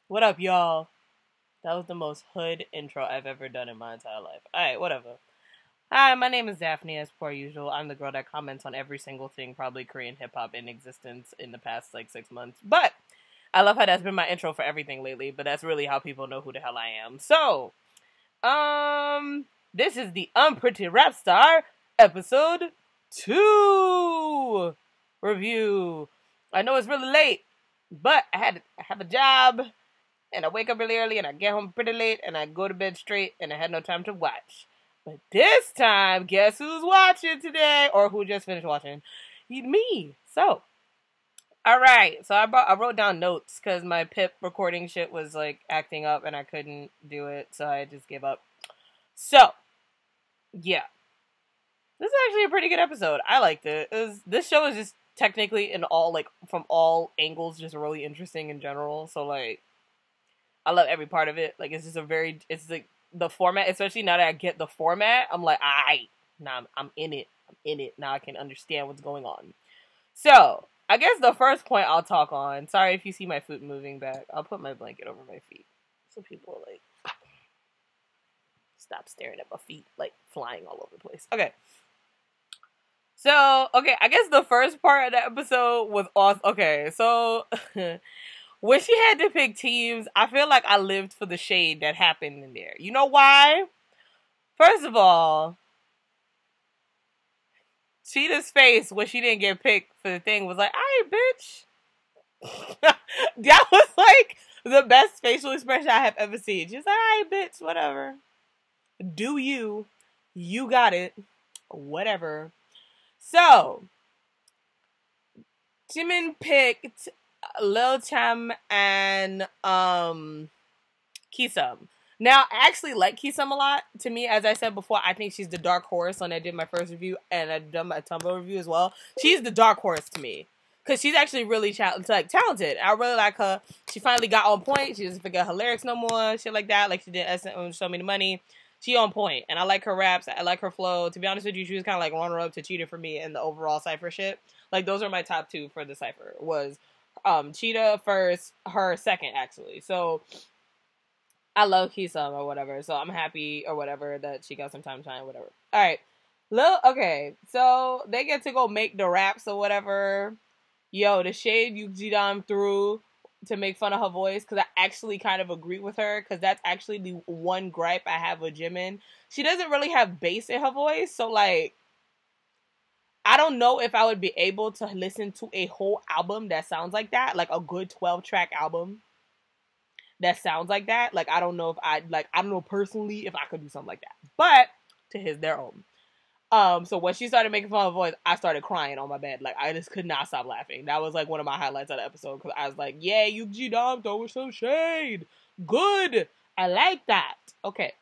What up, y'all? That was the most hood intro I've ever done in my entire life. Alright, whatever. Hi, my name is Daphne, as per usual. I'm the girl that comments on every single thing, probably Korean hip hop in existence in the past, 6 months. But I love how that's been my intro for everything lately, but that's really how people know who the hell I am. So, this is the Unpretty Rapstar, episode 2 review. I know it's really late, but I have a job. And I wake up really early, and I get home pretty late, and I go to bed straight, and I had no time to watch. But this time, guess who's watching today? Or who just finished watching? Me. So, alright. So I wrote down notes, because my PIP recording shit was, acting up, and I couldn't do it, so I just gave up. So, yeah. This is actually a pretty good episode. I liked it. This show is just technically from all angles, just really interesting in general. So, I love every part of it. It's just the format, especially now that I get the format, I'm like, nah, I'm in it. I'm in it. Now I can understand what's going on. So, I guess the first point I'll talk on, sorry if you see my foot moving back, I'll put my blanket over my feet. So people are stop staring at my feet, flying all over the place. Okay. So, I guess the first part of the episode was awesome. Okay, so... when she had to pick teams, I feel like I lived for the shade that happened in there. You know why? First of all, Cheetah's face when she didn't get picked for the thing was like, "Alright, bitch." That was the best facial expression I have ever seen. She's like, "Alright, bitch, whatever. Do you. You got it. Whatever." So, Jimin picked Lil Cham and Kisum. Now, I actually like Kisum a lot. To me, as I said before, I think she's the dark horse when I did my first review, and I've done my Tumblr review as well. She's the dark horse to me. Because she's actually really talented. I really like her. She finally got on point. She doesn't forget her lyrics no more. Shit like that. Like she did Show Me the Money. She on point. And I like her raps. I like her flow. To be honest with you, she was kind of runner-up to Cheetah for me in the overall Cypher shit. Those are my top two for the Cypher. Was Cheetah first, her second, actually. So, I love Kisum or whatever. So, I'm happy or whatever that she got some time to shine, whatever. Alright. Okay. So, they get to go make the raps or whatever. Yo, the shade Yukjidam threw to make fun of her voice, because I actually kind of agree with her, because that's actually the one gripe I have with Jimin. She doesn't really have bass in her voice, so, I don't know if I would be able to listen to a whole album that sounds like that, a good 12-track album that sounds like that. I don't know if I don't know personally if I could do something like that, but to his their own. So when she started making fun of her voice, I started crying on my bed. I just could not stop laughing. That was one of my highlights of the episode, because I was like, yeah, Yuji Dom throwing some shade. Good. I like that. Okay.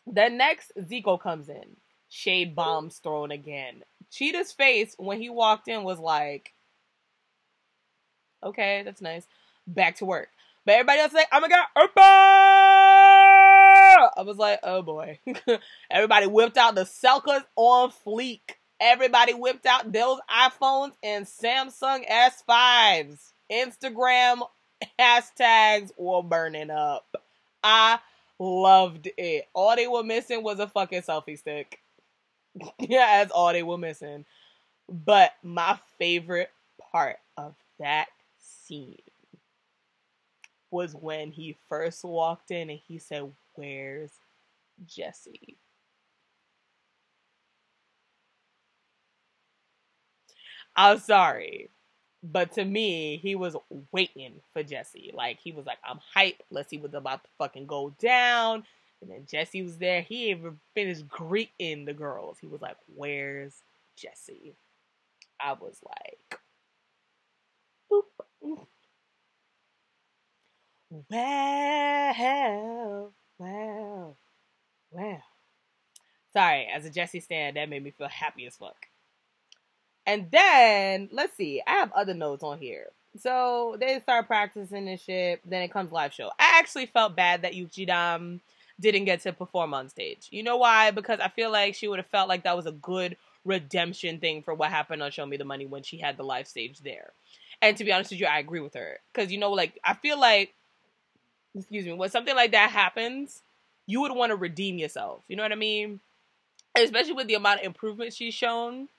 Then next, Zico comes in. Shade bombs thrown again. Cheetah's face when he walked in was like, okay, that's nice. Back to work. But everybody else was like, oh my god, Opa! I was like, oh boy. Everybody whipped out the Selkas on fleek. Everybody whipped out those iPhones and Samsung S5s. Instagram hashtags were burning up. I loved it. All they were missing was a fucking selfie stick. Yeah, that's all they were missing. But my favorite part of that scene was when he first walked in and he said, "Where's Jesse?" I'm sorry, but to me, he was waiting for Jesse. He was like, I'm hyped. Let's see what's about to fucking go down. And then Jesse was there. He even finished greeting the girls. He was like, "Where's Jesse?" I was like, boop. Wow. Sorry, as a Jesse stan, that made me feel happy as fuck. And then, let's see, I have other notes on here. So, they start practicing this shit, then it comes live show. I actually felt bad that Yukjidam didn't get to perform on stage. You know why? Because I feel like she would have felt like that was a good redemption thing for what happened on Show Me the Money when she had the live stage there. And to be honest with you, I agree with her. Because, I feel like excuse me, when something like that happens, you would want to redeem yourself. You know what I mean? Especially with the amount of improvement she's shown.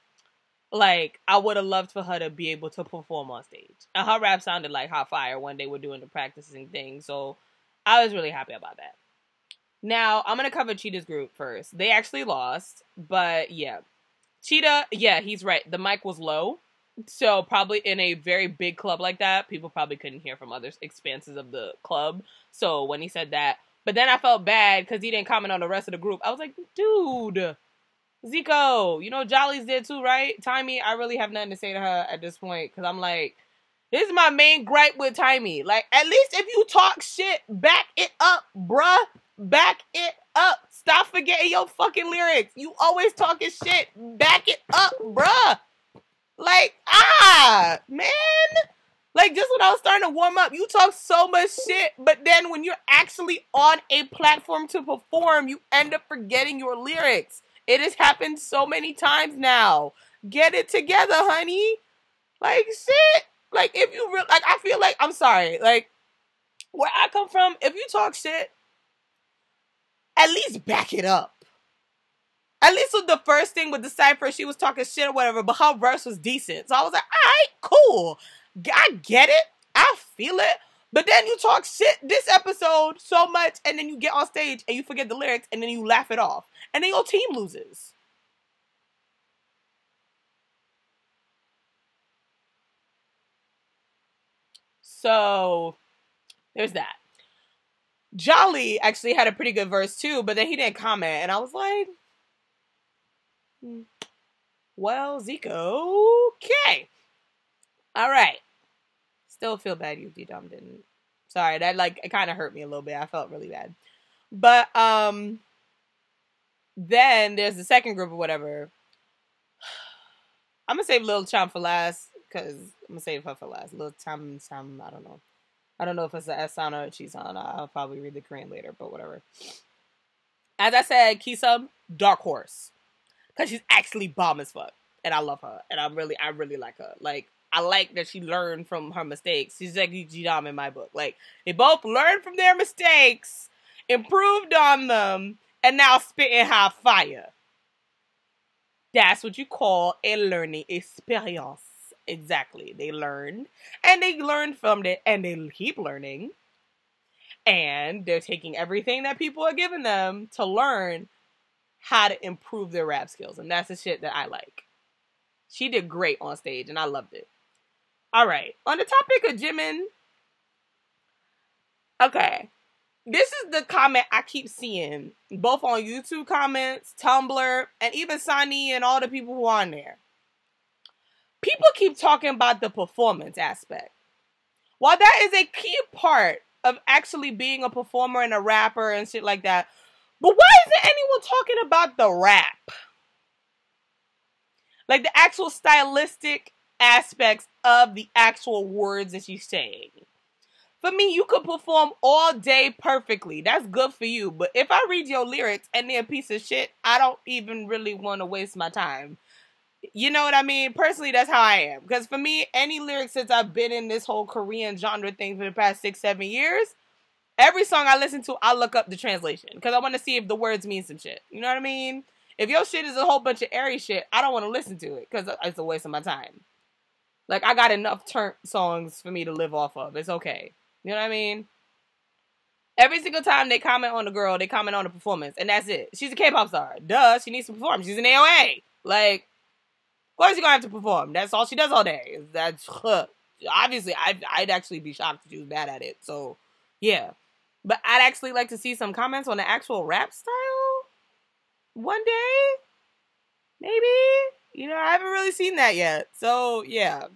Like, I would have loved for her to be able to perform on stage. And her rap sounded like hot fire when they were doing the practicing thing. So, I was really happy about that. Now, I'm going to cover Cheetah's group first. They actually lost. But, yeah. Cheetah, yeah, he's right. The mic was low. So, probably in a very big club like that, people probably couldn't hear from other expanses of the club. So, when he said that. But then I felt bad because he didn't comment on the rest of the group. I was like, dude... Zico, you know Jolly's there too, right? Timey, I really have nothing to say to her at this point because I'm like, this is my main gripe with Timey. Like, at least if you talk shit, back it up, bruh. Back it up. Stop forgetting your fucking lyrics. You always talking shit. Back it up, bruh. Like, man. Like, just when I was starting to warm up, you talk so much shit, but then when you're actually on a platform to perform, you end up forgetting your lyrics. It has happened so many times now. Get it together, honey. Like, shit. Like, if you really, like, I feel like, I'm sorry. Like, where I come from, if you talk shit, at least back it up. At least with the first thing with the cypher, she was talking shit or whatever, but her verse was decent. So I was like, all right, cool. I get it. I feel it. But then you talk shit this episode so much, and then you get on stage and you forget the lyrics, and then you laugh it off. And then your team loses. So, there's that. Jolly actually had a pretty good verse too, but then he didn't comment. And I was like, well, Zico, okay. All right. Still feel bad you D-Dom didn't. Sorry, that like it kind of hurt me a little bit. I felt really bad. But then there's the second group or whatever. I'm gonna save Lil Cham for last because I'm gonna save her for last. Lil Cham, I don't know. I don't know if it's an S sound or a Chi sound. I'll probably read the Korean later, but whatever. As I said, Kisum, dark horse, because she's actually bomb as fuck, and I love her, and I really like her. Like, I like that she learned from her mistakes. She's like G-Dom in my book. Like, they both learned from their mistakes, improved on them, and now spitting hot fire. That's what you call a learning experience. Exactly. They learned, and they learned from it, and they keep learning. And they're taking everything that people are giving them to learn how to improve their rap skills. And that's the shit that I like. She did great on stage, and I loved it. All right. On the topic of Jimin. Okay. This is the comment I keep seeing. Both on YouTube comments, Tumblr, and even Sani and all the people who are on there. People keep talking about the performance aspect. While that is a key part of actually being a performer and a rapper and shit like that, but why isn't anyone talking about the rap? Like the actual stylistic aspects of the actual words that she's saying. For me, you could perform all day perfectly. That's good for you. But if I read your lyrics and they're a piece of shit, I don't even really want to waste my time. You know what I mean? Personally, that's how I am. Because for me, any lyrics since I've been in this whole Korean genre thing for the past 6-7 years, every song I listen to, I look up the translation. Because I want to see if the words mean some shit. You know what I mean? If your shit is a whole bunch of airy shit, I don't want to listen to it. Because it's a waste of my time. Like, I got enough turnt songs for me to live off of. It's okay. You know what I mean? Every single time they comment on the girl, they comment on the performance. And that's it. She's a K-pop star. Duh, she needs to perform. She's an AOA. Like, of course you're going to have to perform. That's all she does all day. That's, obviously, I'd actually be shocked if she was bad at it. So, yeah. But I'd actually like to see some comments on the actual rap style one day. Maybe. You know, I haven't really seen that yet. So, yeah.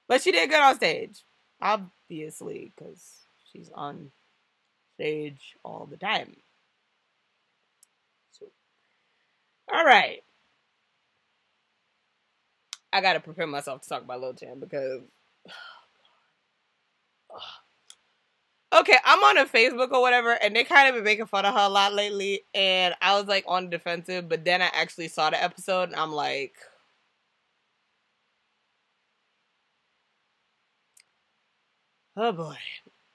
But she did good on stage. Obviously, because she's on stage all the time. So, all right. I gotta prepare myself to talk about Lil Chan because... Okay, I'm on a Facebook or whatever, and they kind of been making fun of her a lot lately, and I was, like, on the defensive, but then I actually saw the episode, and I'm like... Oh, boy.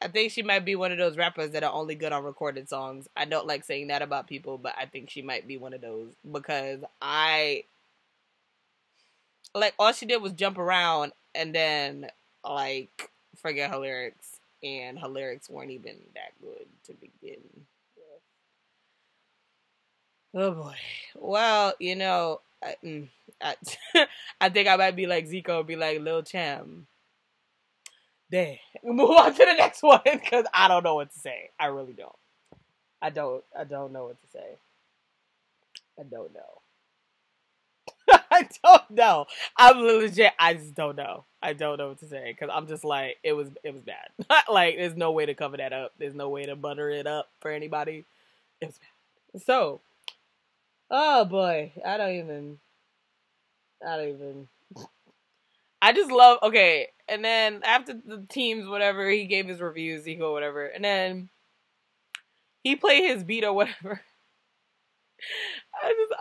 I think she might be one of those rappers that are only good on recorded songs. I don't like saying that about people, but I think she might be one of those because all she did was jump around and then, like, forget her lyrics. And her lyrics weren't even that good to begin with. Oh boy. Well, you know, I, I think I might be like Zico, be like, Lil Cham. There. Move on to the next one because I don't know what to say. I really don't. I don't know what to say. I don't know. I don't know. I'm legit. I just don't know. I don't know what to say because I'm just like it was bad. Like there's no way to cover that up. There's no way to butter it up for anybody. It was bad. So, oh boy, I don't even. I just love, okay, and then after the teams, whatever, he gave his reviews, Zico, whatever, and then he played his beat or whatever.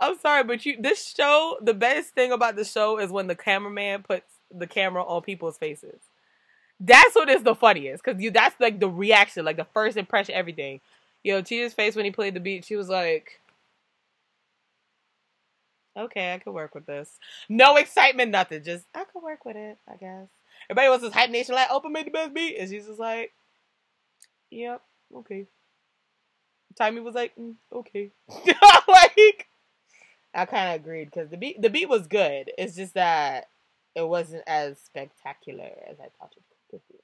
I'm sorry, but this show, the best thing about the show is when the cameraman puts the camera on people's faces. That's what is the funniest, because that's like the reaction, like the first impression, everything. Yo, Tia's face when he played the beat, she was like, okay, I could work with this. No excitement, nothing. Just, I could work with it, I guess. Everybody wants this hype nation like, Oprah made the best beat. And she's just like, yep, okay. Tommy was like, okay. Like, I kind of agreed because the beat was good. It's just that it wasn't as spectacular as I thought it could be.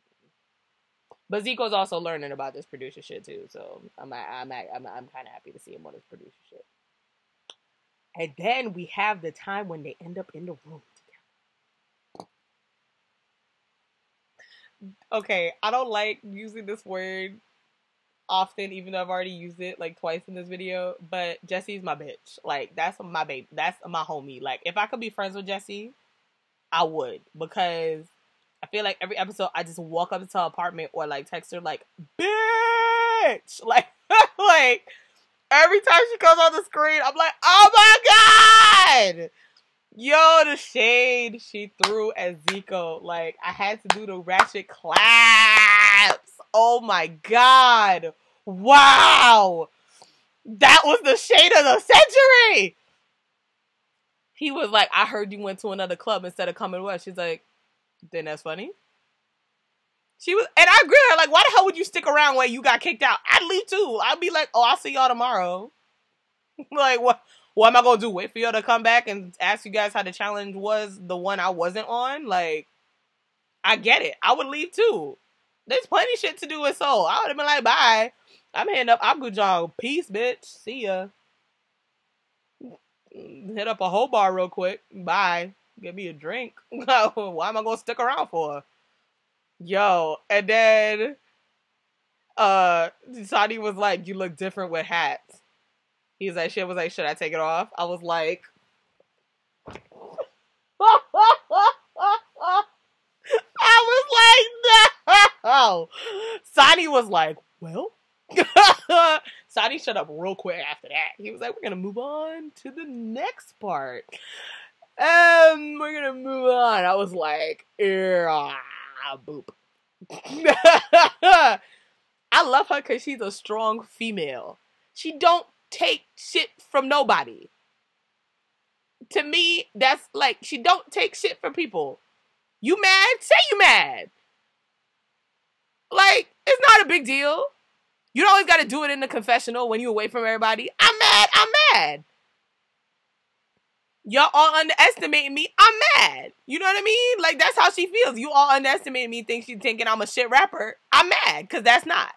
But Zico's also learning about this producer shit too, so I'm kind of happy to see him on this producer shit. And then we have the time when they end up in the room together. Okay, I don't like using this word often, even though I've already used it like twice in this video. But Jessie's my bitch. Like, that's my baby. That's my homie. Like, if I could be friends with Jessie, I would. Because I feel like every episode I just walk up to her apartment or like text her like, bitch! Like, like, every time she comes on the screen, I'm like, oh my god! Yo, the shade she threw at Zico. Like, I had to do the ratchet claps. Oh my god. Wow. That was the shade of the century. He was like, I heard you went to another club instead of coming with us. She's like, then that's funny. She was, and I agree with her, like, why the hell would you stick around when you got kicked out? I'd leave too. I'd be like, oh, I'll see y'all tomorrow. Like, what am I gonna do? Wait for y'all to come back and ask you guys how the challenge was, the one I wasn't on? Like, I get it. I would leave too. There's plenty of shit to do with Seoul. I would have been like, bye. I'm heading up Apgujeong. Peace, bitch. See ya. Hit up a whole bar real quick. Bye. Get me a drink. Why am I gonna stick around for? Yo, and then Sadi was like, you look different with hats. He's like, shit was like, should I take it off? I was like, no. Sadi was like, well. Sadi shut up real quick after that. He was like, we're gonna move on to the next part. We're gonna move on. I was like, boop. I love her because she's a strong female. She don't take shit from nobody. To me, that's like, she don't take shit from people. You mad? Say you mad. Like, it's not a big deal. You don't always got to do it in the confessional when you away from everybody. I'm mad. I'm mad. Y'all all underestimating me. I'm mad. You know what I mean? Like, that's how she feels. You all underestimating me, think she's thinking I'm a shit rapper. I'm mad, because that's not.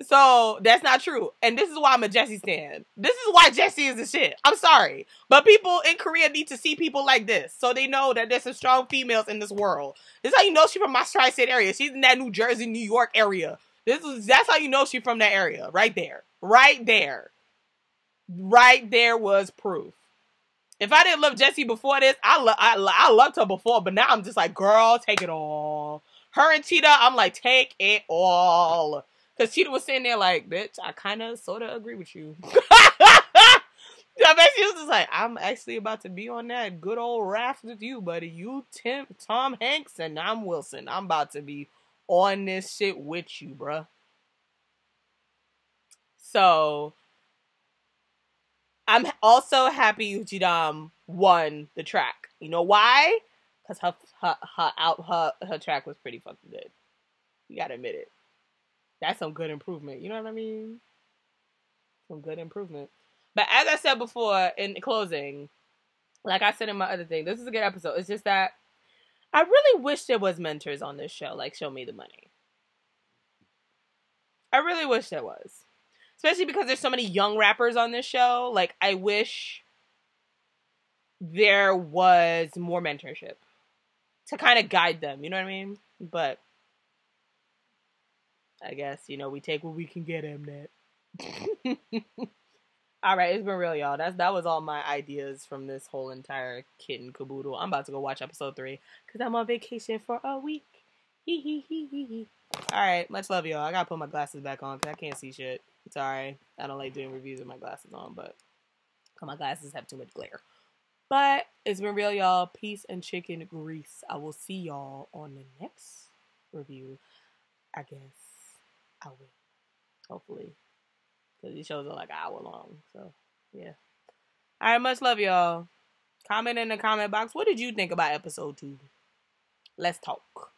So, that's not true. And this is why I'm a Jessie stan. This is why Jessie is the shit. I'm sorry. But people in Korea need to see people like this, so they know that there's some strong females in this world. This is how you know she's from my tri-state area. She's in that New Jersey, New York area. That's how you know she's from that area. Right there. Right there. Right there was proof. If I didn't love Jessie before this, I loved her before, but now I'm just like, girl, take it all. Her and Cheetah, I'm like, take it all. Because Cheetah was sitting there like, bitch, I kind of sort of agree with you. I bet she was just like, I'm actually about to be on that good old raft with you, buddy. You Tom Hanks and I'm Wilson. I'm about to be on this shit with you, bruh. So, I'm also happy Uchidam won the track. You know why? Because her track was pretty fucking good. You gotta admit it. That's some good improvement. You know what I mean? Some good improvement. But as I said before in closing, like I said in my other thing, this is a good episode. It's just that I really wish there was mentors on this show, like Show Me the Money. I really wish there was. Especially because there's so many young rappers on this show. Like, I wish there was more mentorship to kind of guide them. You know what I mean? But I guess, we take what we can get, Mnet. All right, it's been real, y'all. That was all my ideas from this whole entire kit and caboodle. I'm about to go watch episode 3 because I'm on vacation for a week. Hee hee hee hee hee. All right, much love, y'all. I gotta put my glasses back on because I can't see shit. Sorry, I don't like doing reviews with my glasses on, but my glasses have too much glare. But it's been real, y'all. Peace and chicken grease. I will see y'all on the next review. I guess I will. Hopefully. Because these shows are like an hour long. So, yeah. All right, much love, y'all. Comment in the comment box. What did you think about episode 2? Let's talk.